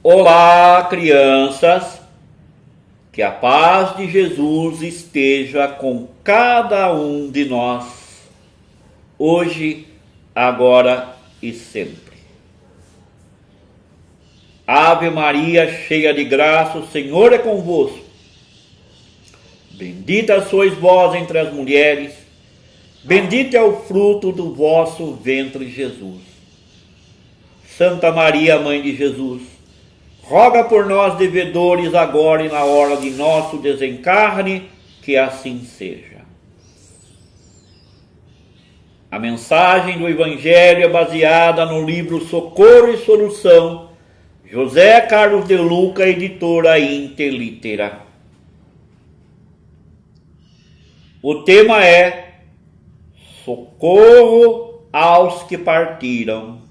Olá, crianças! Que a paz de Jesus esteja com cada um de nós, hoje, agora e sempre. Ave Maria, cheia de graça, o Senhor é convosco. Bendita sois vós entre as mulheres, bendito é o fruto do vosso ventre, Jesus. Santa Maria, Mãe de Jesus, roga por nós, devedores, agora e na hora de nosso desencarne, que assim seja. A mensagem do Evangelho é baseada no livro Socorro e Solução, José Carlos de Luca, editora Interlitera. O tema é Socorro aos que partiram.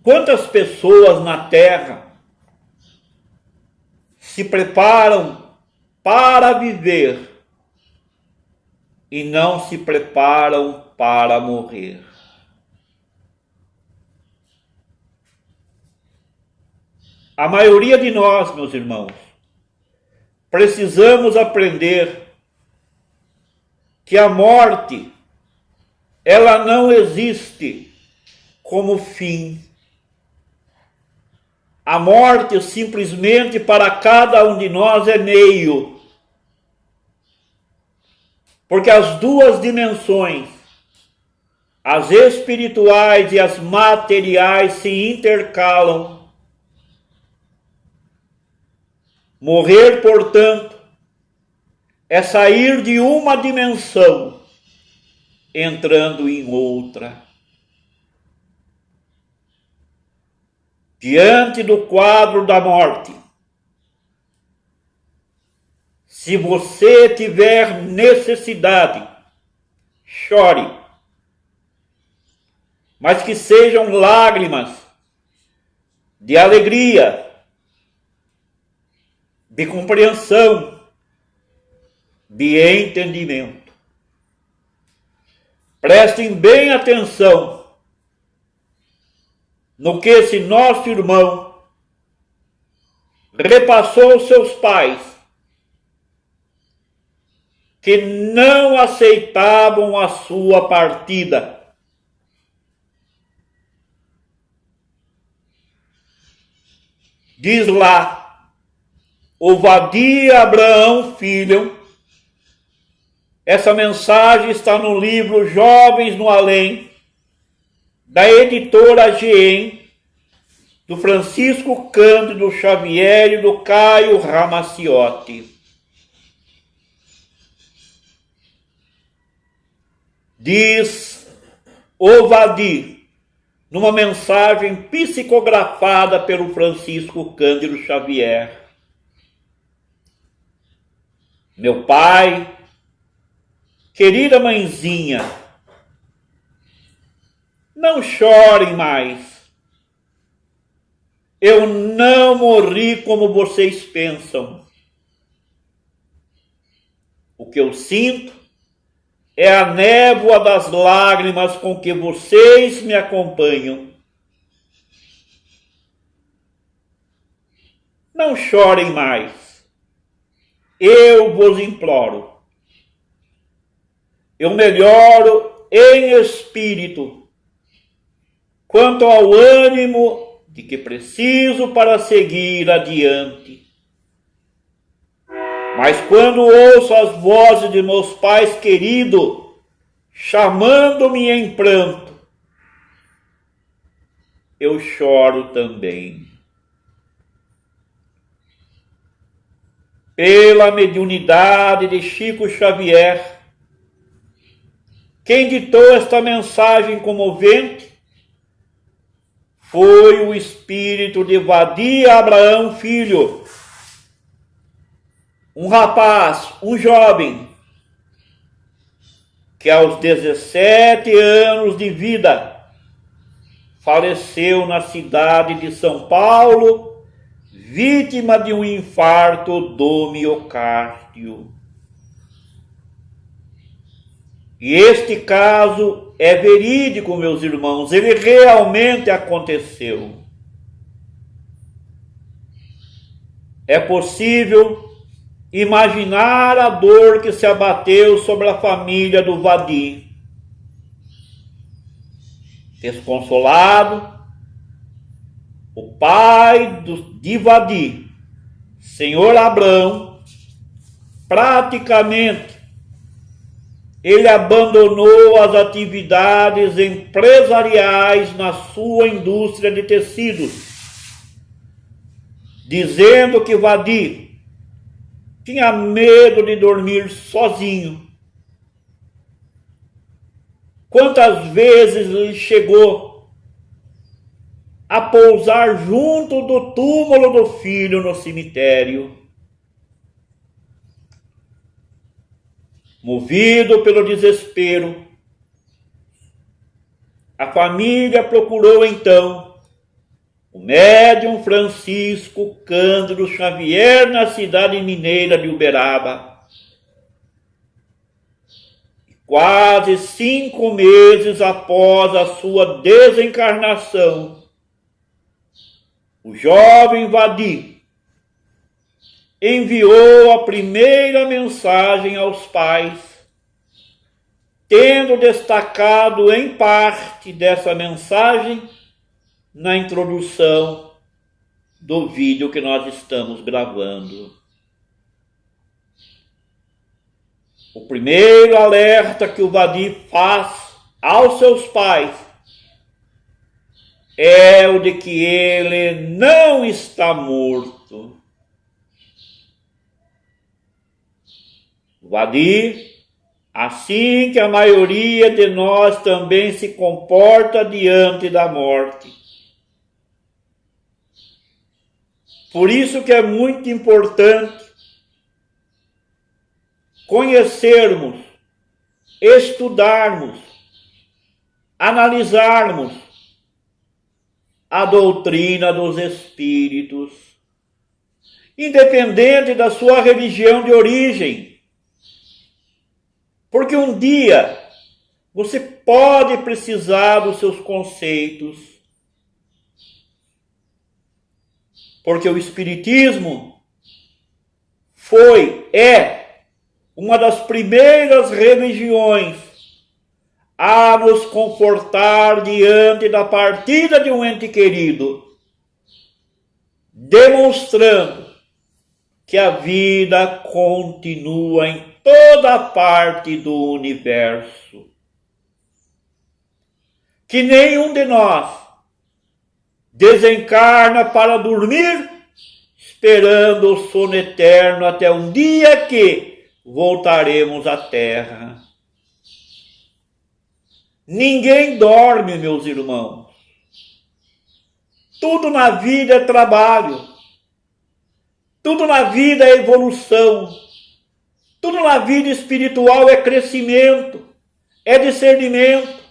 Quantas pessoas na Terra se preparam para viver e não se preparam para morrer? A maioria de nós, meus irmãos, precisamos aprender que a morte, ela não existe como fim. A morte simplesmente para cada um de nós é meio. Porque as duas dimensões, as espirituais e as materiais, se intercalam. Morrer, portanto, é sair de uma dimensão, entrando em outra. Diante do quadro da morte, se você tiver necessidade, chore, mas que sejam lágrimas de alegria, de compreensão, de entendimento. Prestem bem atenção no que esse nosso irmão repassou aos seus pais, que não aceitavam a sua partida. Diz lá, Ovadia Abraão Filho, essa mensagem está no livro Jovens no Além, da editora GEM, do Francisco Cândido Xavier e do Caio Ramaciotti. Diz Ovadi, numa mensagem psicografada pelo Francisco Cândido Xavier: meu pai, querida mãezinha, não chorem mais. Eu não morri como vocês pensam. O que eu sinto é a névoa das lágrimas com que vocês me acompanham. Não chorem mais. Eu vos imploro. Eu melhoro em espírito quanto ao ânimo de que preciso para seguir adiante. Mas quando ouço as vozes de meus pais queridos chamando-me em pranto, eu choro também. Pela mediunidade de Chico Xavier, quem ditou esta mensagem comovente foi o espírito de Ovadia Abraão Filho, um rapaz, um jovem, que aos 17 anos de vida faleceu na cidade de São Paulo, vítima de um infarto do miocárdio. E este caso é verídico, meus irmãos, ele realmente aconteceu. É possível imaginar a dor que se abateu sobre a família do Vadi. Desconsolado, o pai de Vadi, senhor Abrão, praticamente ele abandonou as atividades empresariais na sua indústria de tecidos, dizendo que Vadi tinha medo de dormir sozinho. Quantas vezes ele chegou a pousar junto do túmulo do filho no cemitério. Movido pelo desespero, a família procurou então o médium Francisco Cândido Xavier na cidade mineira de Uberaba. Quase 5 meses após a sua desencarnação, o jovem Vadi enviou a primeira mensagem aos pais, tendo destacado em parte dessa mensagem na introdução do vídeo que nós estamos gravando. O primeiro alerta que o Vadi faz aos seus pais é o de que ele não está morto. O Vadi, assim que a maioria de nós também se comporta diante da morte. Por isso que é muito importante conhecermos, estudarmos, analisarmos a doutrina dos espíritos, independente da sua religião de origem. Porque um dia você pode precisar dos seus conceitos. Porque o Espiritismo é uma das primeiras religiões a nos confortar diante da partida de um ente querido, demonstrando que a vida continua em toda parte do universo. Que nenhum de nós desencarna para dormir, esperando o sono eterno até um dia que voltaremos à Terra. Ninguém dorme, meus irmãos. Tudo na vida é trabalho. Tudo na vida é evolução. Tudo na vida espiritual é crescimento, é discernimento.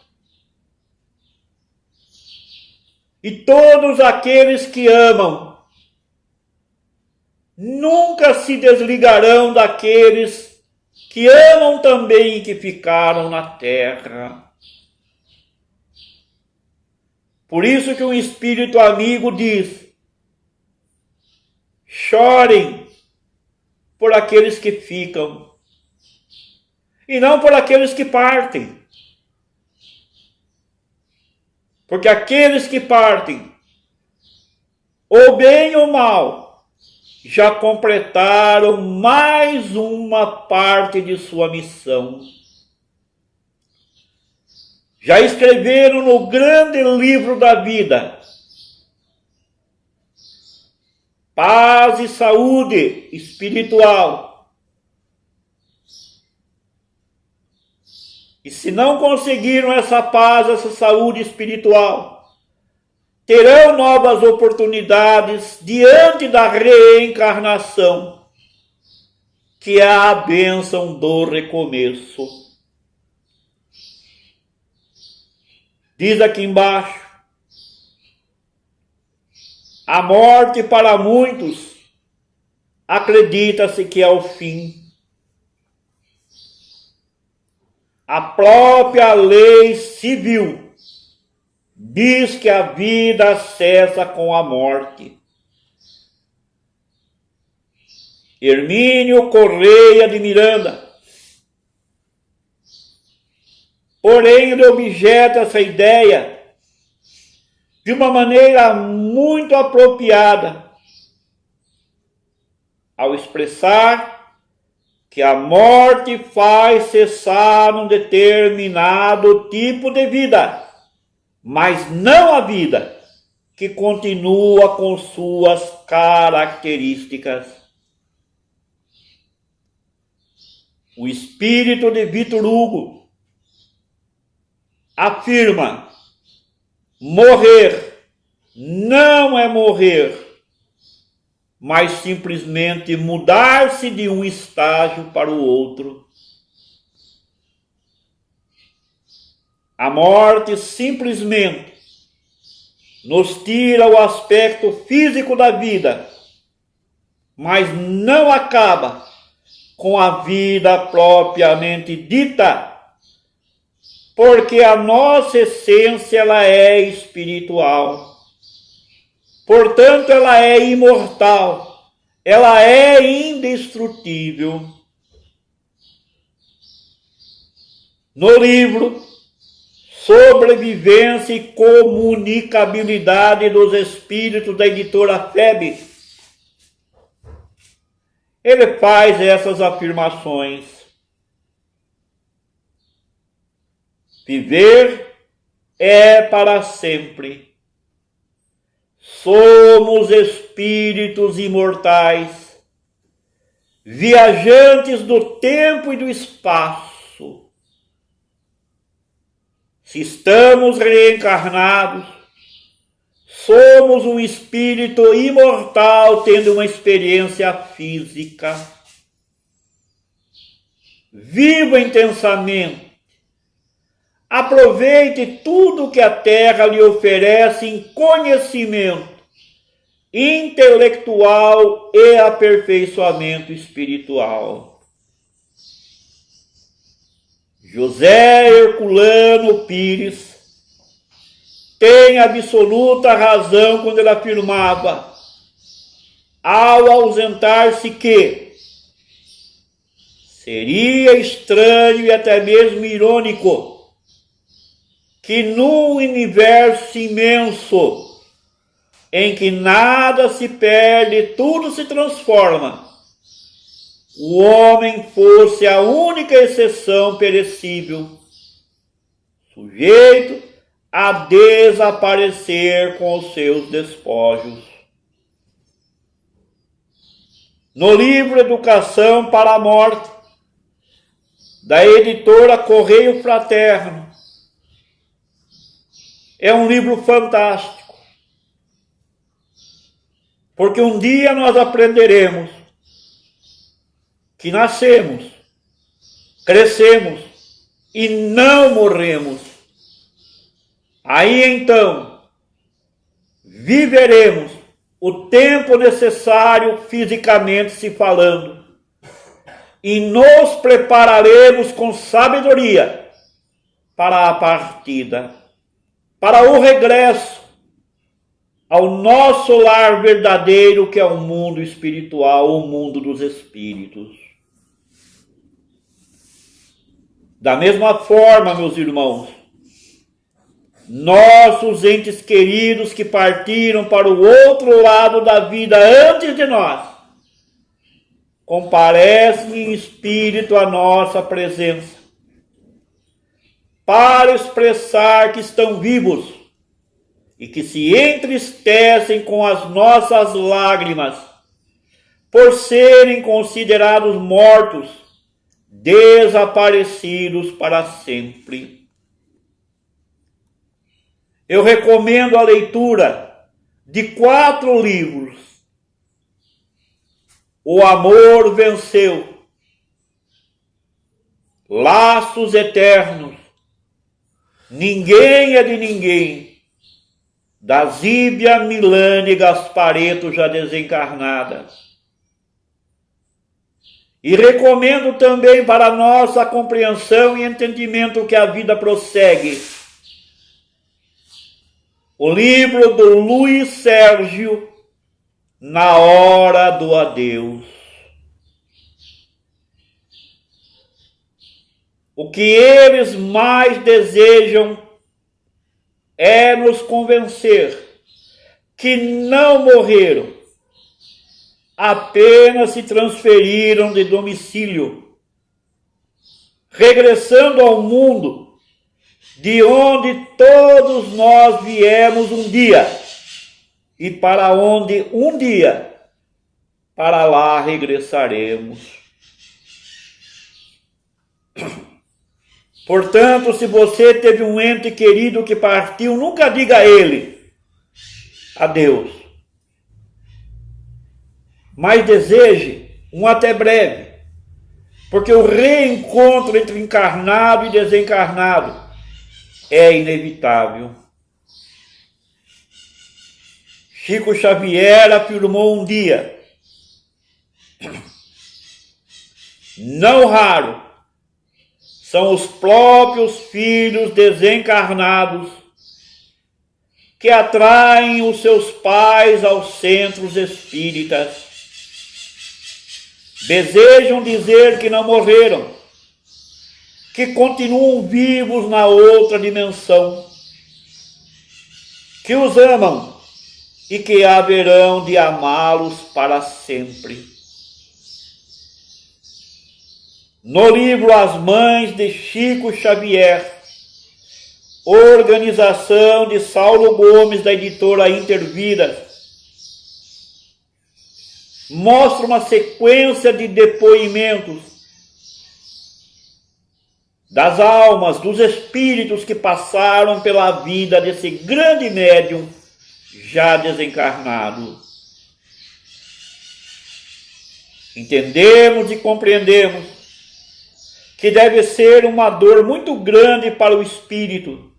E todos aqueles que amam nunca se desligarão daqueles que amam também e que ficaram na terra. Por isso que um espírito amigo diz: chorem por aqueles que ficam e não por aqueles que partem. Porque aqueles que partem, ou bem ou mal, já completaram mais uma parte de sua missão. Já escreveram no grande livro da vida paz e saúde espiritual. E se não conseguiram essa paz, essa saúde espiritual, terão novas oportunidades diante da reencarnação, que é a bênção do recomeço. Diz aqui embaixo: a morte para muitos acredita-se que é o fim. a própria lei civil diz que a vida cessa com a morte. Hermínio Correia de Miranda, porém, ele objeta essa ideia de uma maneira muito apropriada, ao expressar que a morte faz cessar um determinado tipo de vida, mas não a vida que continua com suas características. O espírito de Victor Hugo afirma: morrer não é morrer, mas simplesmente mudar-se de um estágio para o outro. A morte simplesmente nos tira o aspecto físico da vida, mas não acaba com a vida propriamente dita, porque a nossa essência ela é espiritual. Portanto, ela é imortal, ela é indestrutível. No livro Sobrevivência e Comunicabilidade dos Espíritos, da editora FEB, ele faz essas afirmações. Viver é para sempre. Somos espíritos imortais, viajantes do tempo e do espaço. Se estamos reencarnados, somos um espírito imortal tendo uma experiência física. Viva intensamente. Aproveite tudo que a Terra lhe oferece em conhecimento intelectual e aperfeiçoamento espiritual. José Herculano Pires tem absoluta razão quando ele afirmava, ao ausentar-se, que seria estranho e até mesmo irônico que num universo imenso, em que nada se perde, tudo se transforma, o homem fosse a única exceção perecível, sujeito a desaparecer com os seus despojos. No livro Educação para a Morte, da editora Correio Fraterno, é um livro fantástico, porque um dia nós aprenderemos que nascemos, crescemos e não morremos. Aí então viveremos o tempo necessário fisicamente se falando e nos prepararemos com sabedoria para a partida, para o regresso ao nosso lar verdadeiro, que é o mundo espiritual, o mundo dos espíritos. Da mesma forma, meus irmãos, nossos entes queridos que partiram para o outro lado da vida antes de nós, comparecem em espírito à nossa presença, para expressar que estão vivos e que se entristecem com as nossas lágrimas por serem considerados mortos, desaparecidos para sempre. Eu recomendo a leitura de 4 livros. O Amor Venceu, Laços Eternos, Ninguém é de Ninguém, da Zíbia Milane Gaspareto, já desencarnada. E recomendo também para nossa compreensão e entendimento que a vida prossegue o livro do Luiz Sérgio, Na Hora do Adeus. O que eles mais desejam é nos convencer que não morreram, apenas se transferiram de domicílio, regressando ao mundo de onde todos nós viemos um dia e para onde um dia para lá regressaremos. Portanto, se você teve um ente querido que partiu, nunca diga a ele adeus, mas deseje um até breve, porque o reencontro entre encarnado e desencarnado é inevitável. Chico Xavier afirmou um dia, não raro, são os próprios filhos desencarnados que atraem os seus pais aos centros espíritas. Desejam dizer que não morreram, que continuam vivos na outra dimensão, que os amam e que haverão de amá-los para sempre. No livro As Mães de Chico Xavier, organização de Saulo Gomes, da editora Intervidas, mostra uma sequência de depoimentos das almas, dos espíritos que passaram pela vida desse grande médium já desencarnado. Entendemos e compreendemos que deve ser uma dor muito grande para o espírito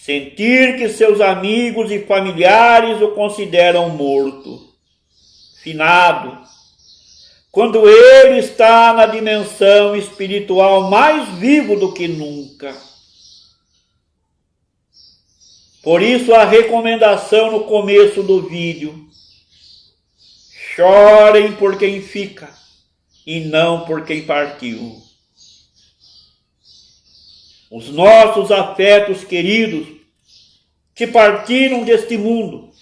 sentir que seus amigos e familiares o consideram morto, finado, quando ele está na dimensão espiritual mais vivo do que nunca. Por isso a recomendação no começo do vídeo: chorem por quem fica e não por quem partiu. Os nossos afetos queridos que partiram deste mundo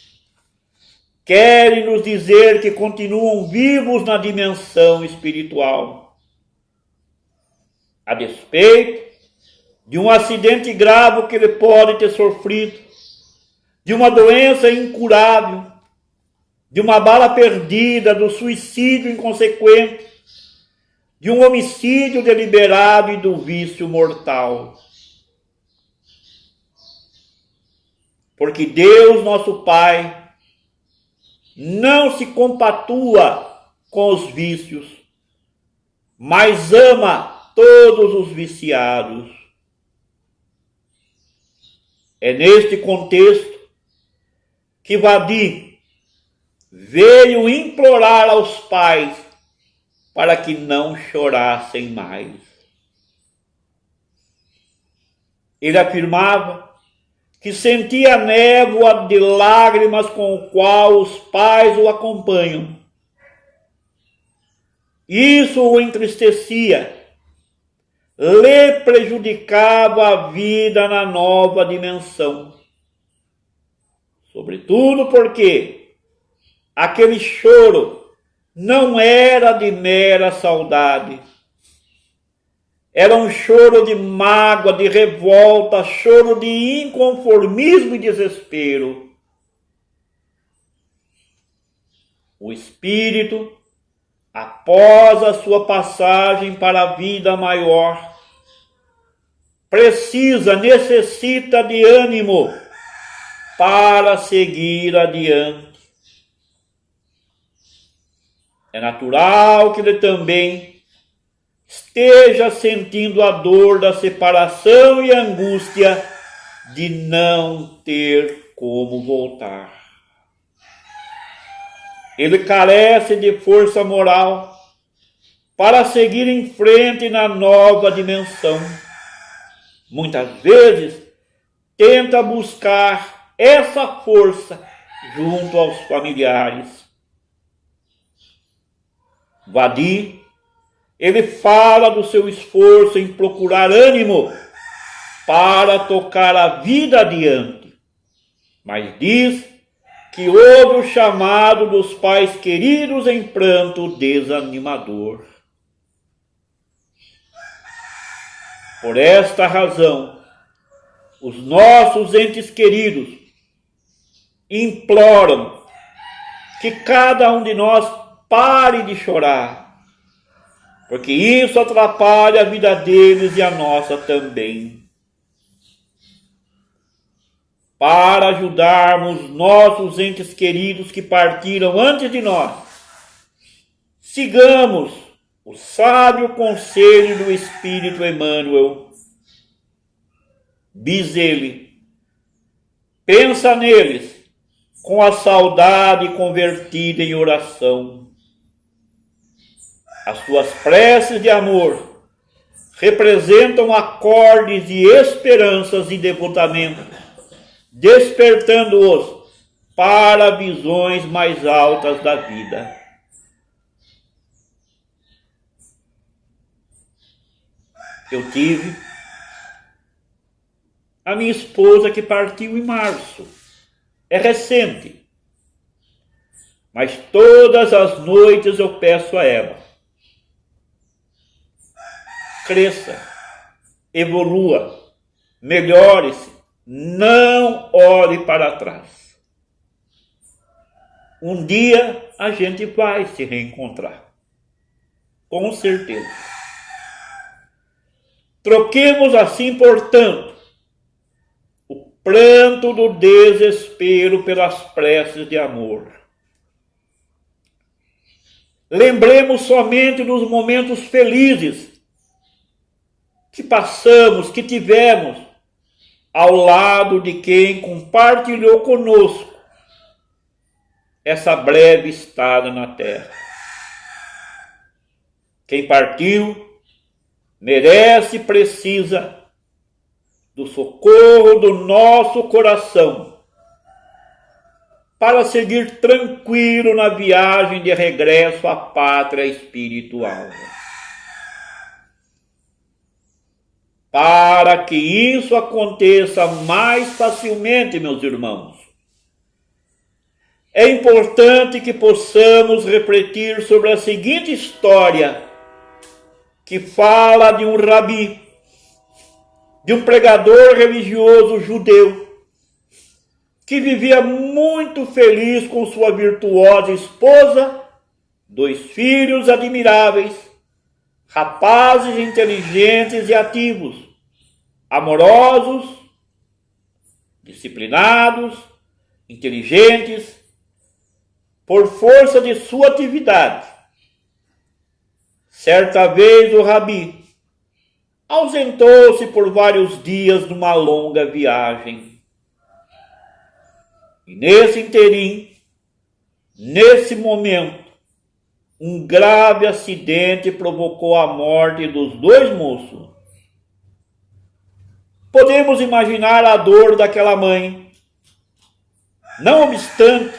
querem nos dizer que continuam vivos na dimensão espiritual. A despeito de um acidente grave que ele pode ter sofrido, de uma doença incurável, de uma bala perdida, do suicídio inconsequente, de um homicídio deliberado e do vício mortal. Porque Deus, nosso Pai, não se compatua com os vícios, mas ama todos os viciados. É neste contexto que Vadim veio implorar aos pais para que não chorassem mais. Ele afirmava que sentia a névoa de lágrimas com o qual os pais o acompanham. Isso o entristecia, lhe prejudicava a vida na nova dimensão. Sobretudo porque aquele choro não era de mera saudade. Era um choro de mágoa, de revolta, choro de inconformismo e desespero. O espírito, após a sua passagem para a vida maior, necessita de ânimo para seguir adiante. É natural que ele também esteja sentindo a dor da separação e a angústia de não ter como voltar. Ele carece de força moral para seguir em frente na nova dimensão. Muitas vezes tenta buscar essa força junto aos familiares. Vadi, ele fala do seu esforço em procurar ânimo para tocar a vida adiante, mas diz que houve o chamado dos pais queridos em pranto desanimador. Por esta razão, os nossos entes queridos imploram que cada um de nós pare de chorar, porque isso atrapalha a vida deles e a nossa também. Para ajudarmos nossos entes queridos que partiram antes de nós, sigamos o sábio conselho do Espírito Emmanuel. Diz ele: pensa neles com a saudade convertida em oração. As suas preces de amor representam acordes de esperanças e devotamento, despertando-os para visões mais altas da vida. Eu tive a minha esposa que partiu em março. É recente. Mas todas as noites eu peço a ela: cresça, evolua, melhore-se, não olhe para trás. Um dia a gente vai se reencontrar, com certeza. Troquemos assim, portanto, o pranto do desespero pelas preces de amor. Lembremos somente dos momentos felizes que passamos, que tivemos, ao lado de quem compartilhou conosco essa breve estada na terra. Quem partiu merece e precisa do socorro do nosso coração para seguir tranquilo na viagem de regresso à pátria espiritual. Para que isso aconteça mais facilmente, meus irmãos, é importante que possamos refletir sobre a seguinte história, que fala de um rabi, de um pregador religioso judeu, que vivia muito feliz com sua virtuosa esposa, 2 filhos admiráveis, rapazes inteligentes e ativos, amorosos, disciplinados, inteligentes, por força de sua atividade. Certa vez o rabi ausentou-se por vários dias numa longa viagem. E nesse interim, nesse momento, um grave acidente provocou a morte dos 2 moços. Podemos imaginar a dor daquela mãe. Não obstante,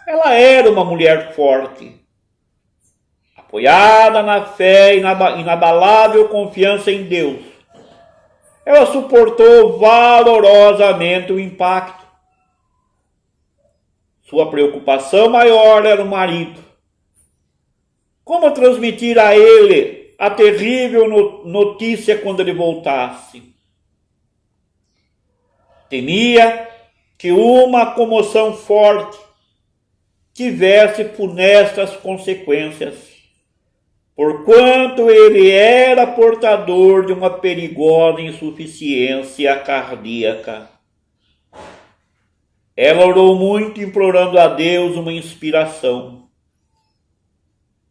ela era uma mulher forte, apoiada na fé e na inabalável confiança em Deus. Ela suportou valorosamente o impacto. Sua preocupação maior era o marido. Como transmitir a ele a terrível notícia quando ele voltasse? Temia que uma comoção forte tivesse funestas consequências, porquanto ele era portador de uma perigosa insuficiência cardíaca. Ela orou muito, implorando a Deus uma inspiração.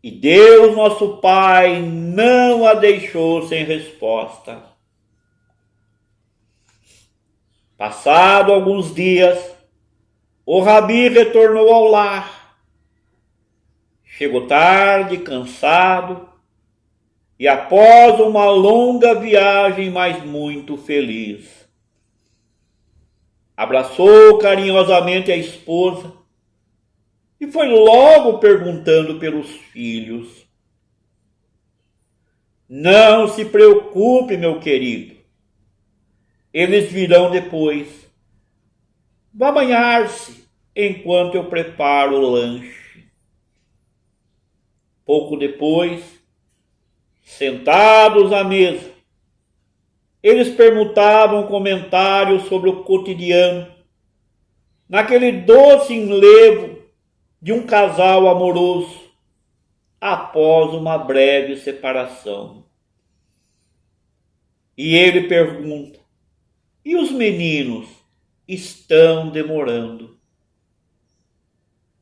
E Deus, nosso Pai, não a deixou sem resposta. Passado alguns dias, o rabi retornou ao lar. Chegou tarde, cansado, e após uma longa viagem, mas muito feliz. Abraçou carinhosamente a esposa e foi logo perguntando pelos filhos. Não se preocupe, meu querido. Eles virão depois. Vá banhar-se enquanto eu preparo o lanche. Pouco depois, sentados à mesa, eles permutavam comentários sobre o cotidiano, naquele doce enlevo de um casal amoroso após uma breve separação. E ele pergunta: e os meninos estão demorando?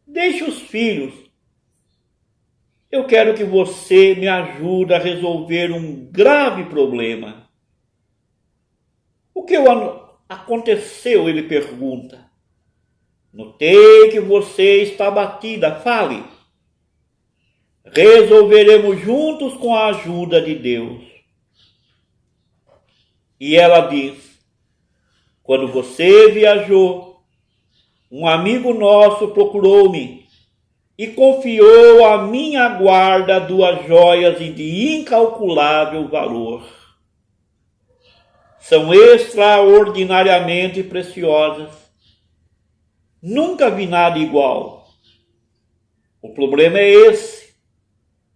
Deixe os filhos. Eu quero que você me ajude a resolver um grave problema. O que aconteceu? Ele pergunta. Notei que você está abatida. Fale. Resolveremos juntos com a ajuda de Deus. E ela diz: quando você viajou, um amigo nosso procurou-me e confiou à minha guarda 2 joias de incalculável valor. São extraordinariamente preciosas. Nunca vi nada igual. O problema é esse.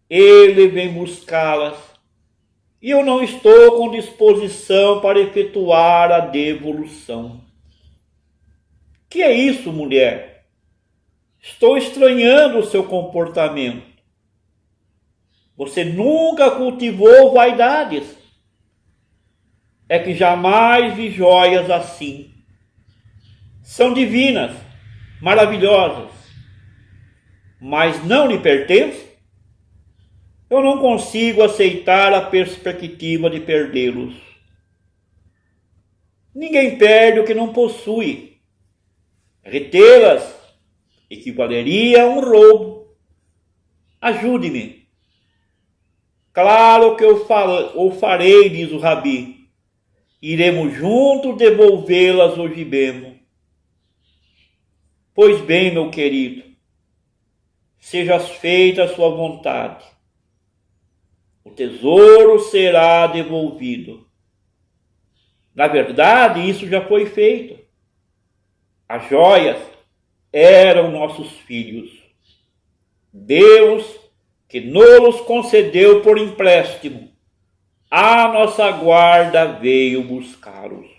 Ele vem buscá-las e eu não estou com disposição para efetuar a devolução. Que é isso, mulher? Estou estranhando o seu comportamento. Você nunca cultivou vaidades. É que jamais vi joias assim. São divinas, maravilhosas, mas não lhe pertencem. Eu não consigo aceitar a perspectiva de perdê-los. Ninguém perde o que não possui. Retê-las equivaleria a um roubo. Ajude-me. Claro que eu farei, diz o Rabi. Iremos juntos devolvê-las hoje mesmo. Pois bem, meu querido, seja feita a sua vontade. O tesouro será devolvido. Na verdade, isso já foi feito. As joias eram nossos filhos. Deus, que nos concedeu por empréstimo, a nossa guarda veio buscá-los.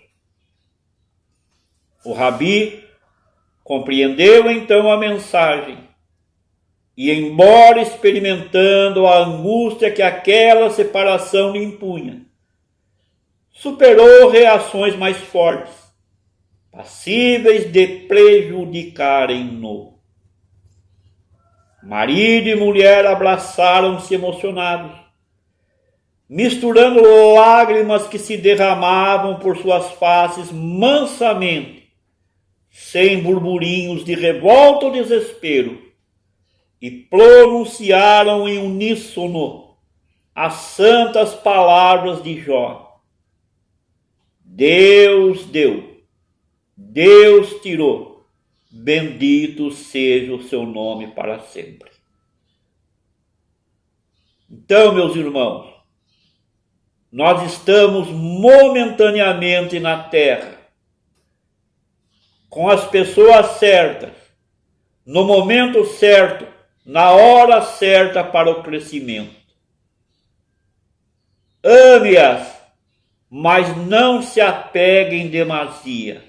O Rabi compreendeu então a mensagem e, embora experimentando a angústia que aquela separação lhe impunha, superou reações mais fortes, passíveis de prejudicarem-no. Marido e mulher abraçaram-se emocionados, misturando lágrimas que se derramavam por suas faces mansamente, sem burburinhos de revolta ou desespero, e pronunciaram em uníssono as santas palavras de Jó. Deus deu, Deus tirou, bendito seja o seu nome para sempre. Então, meus irmãos, nós estamos momentaneamente na terra, com as pessoas certas, no momento certo, na hora certa para o crescimento. Ame-as, mas não se apeguem em demasia,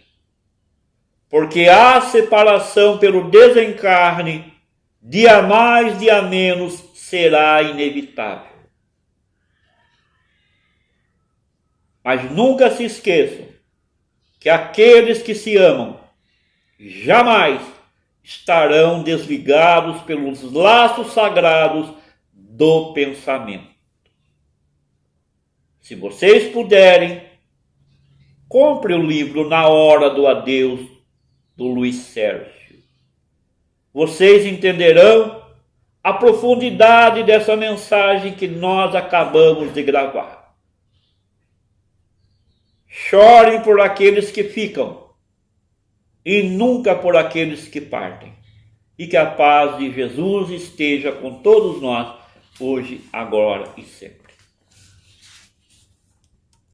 porque a separação pelo desencarne, dia mais, dia menos, será inevitável. Mas nunca se esqueçam que aqueles que se amam jamais estarão desligados pelos laços sagrados do pensamento. Se vocês puderem, compre o livro Na Hora do Adeus, do Luiz Sérgio. Vocês entenderão a profundidade dessa mensagem que nós acabamos de gravar. Chorem por aqueles que ficam e nunca por aqueles que partem. E que a paz de Jesus esteja com todos nós, hoje, agora e sempre.